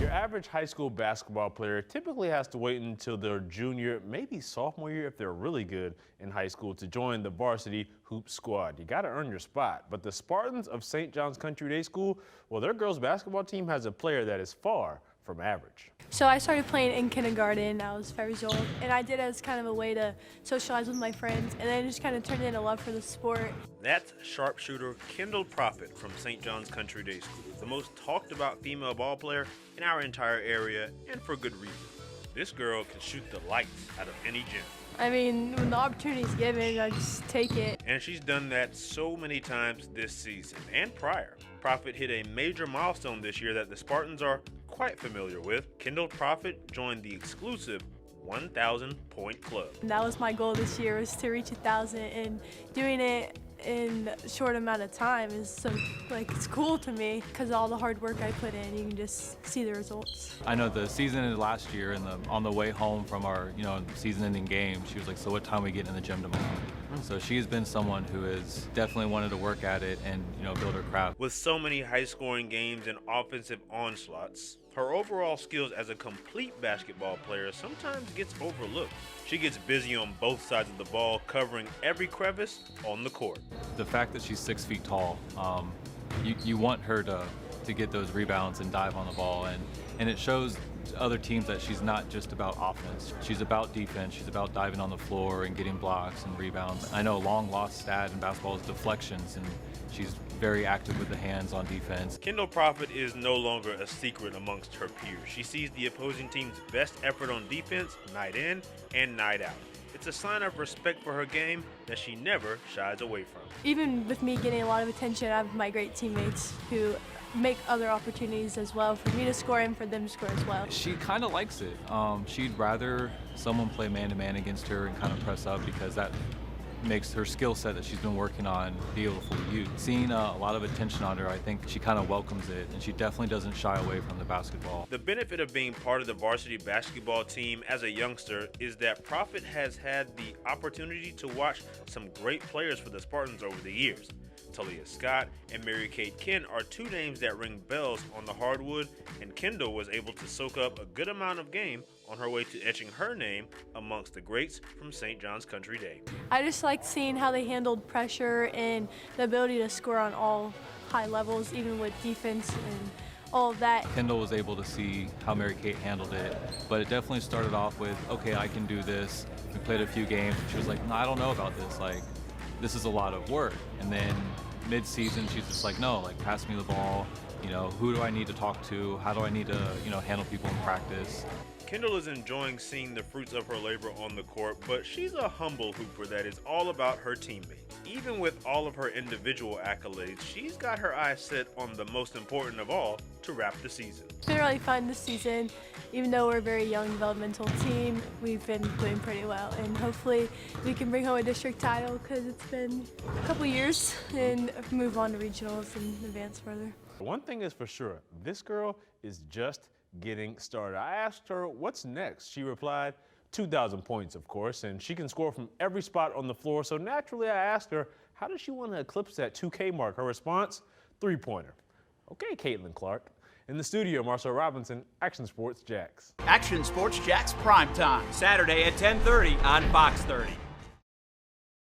Your average high school basketball player typically has to wait until their junior, maybe sophomore year if they're really good in high school to join the varsity hoop squad. You got to earn your spot. But the Spartans of St. John's Country Day School, well, their girls basketball team has a player that is far from average. So I started playing in kindergarten. I was 5 years old, and I did it as kind of a way to socialize with my friends, and then it just kind of turned into love for the sport. That's sharpshooter Kendall Proffitt from St. John's Country Day School, the most talked about female ball player in our entire area, and for good reason. This girl can shoot the lights out of any gym. I mean, when the opportunity is given, I just take it. And she's done that so many times this season and prior. Proffitt hit a major milestone this year that the Spartans are quite familiar with. Kendall Proffitt joined the exclusive 1,000-point club. And that was my goal this year, was to reach 1,000, and doing it in a short amount of time is it's cool to me because all the hard work I put in, you can just see the results. I know the season ended last year, and on the way home from our season-ending game, she was like, "So what time are we getting in the gym tomorrow?" So she's been someone who has definitely wanted to work at it and build her craft. With so many high-scoring games and offensive onslaughts, her overall skills as a complete basketball player sometimes gets overlooked. She gets busy on both sides of the ball, covering every crevice on the court. The fact that she's 6 feet tall, you want her to get those rebounds and dive on the ball, and it shows other teams that she's not just about offense. She's about defense. She's about diving on the floor and getting blocks and rebounds. I know a long lost stat in basketball is deflections, and she's very active with the hands on defense. Kendall Proffitt is no longer a secret amongst her peers. She sees the opposing team's best effort on defense night in and night out. It's a sign of respect for her game that she never shies away from. Even with me getting a lot of attention, I have my great teammates who make other opportunities as well for me to score and for them to score as well. She kind of likes it. She'd rather someone play man-to-man against her and kind of press up, because that makes her skill set that she's been working on be able to fully use. Seeing a lot of attention on her, I think she kind of welcomes it, and she definitely doesn't shy away from the basketball. The benefit of being part of the varsity basketball team as a youngster is that Proffitt has had the opportunity to watch some great players for the Spartans over the years. Talia Scott and Mary Kate Ken are two names that ring bells on the hardwood, and Kendall was able to soak up a good amount of game on her way to etching her name amongst the greats from St. John's Country Day. I just liked seeing how they handled pressure and the ability to score on all high levels, even with defense and all of that. Kendall was able to see how Mary Kate handled it, but it definitely started off with, okay, I can do this. We played a few games, and she was like, no, I don't know about this. This is a lot of work. And then mid-season, she's just like, no, pass me the ball. Who do I need to talk to? How do I need to, handle people in practice? Kendall is enjoying seeing the fruits of her labor on the court, but she's a humble hooper that is all about her teammates. Even with all of her individual accolades, she's got her eyes set on the most important of all, to wrap the season. It's been really fun this season. Even though we're a very young developmental team, we've been doing pretty well, and hopefully we can bring home a district title, because it's been a couple years, and move on to regionals and advance further. One thing is for sure, this girl is just getting started. I asked her what's next. She replied, 2,000 points, of course, and she can score from every spot on the floor. So naturally, I asked her, how does she want to eclipse that 2K mark? Her response, three-pointer. Okay, Caitlin Clark. In the studio, Marcel Robinson, Action Sports Jax. Action Sports Jax Primetime, Saturday at 10:30 on Fox 30.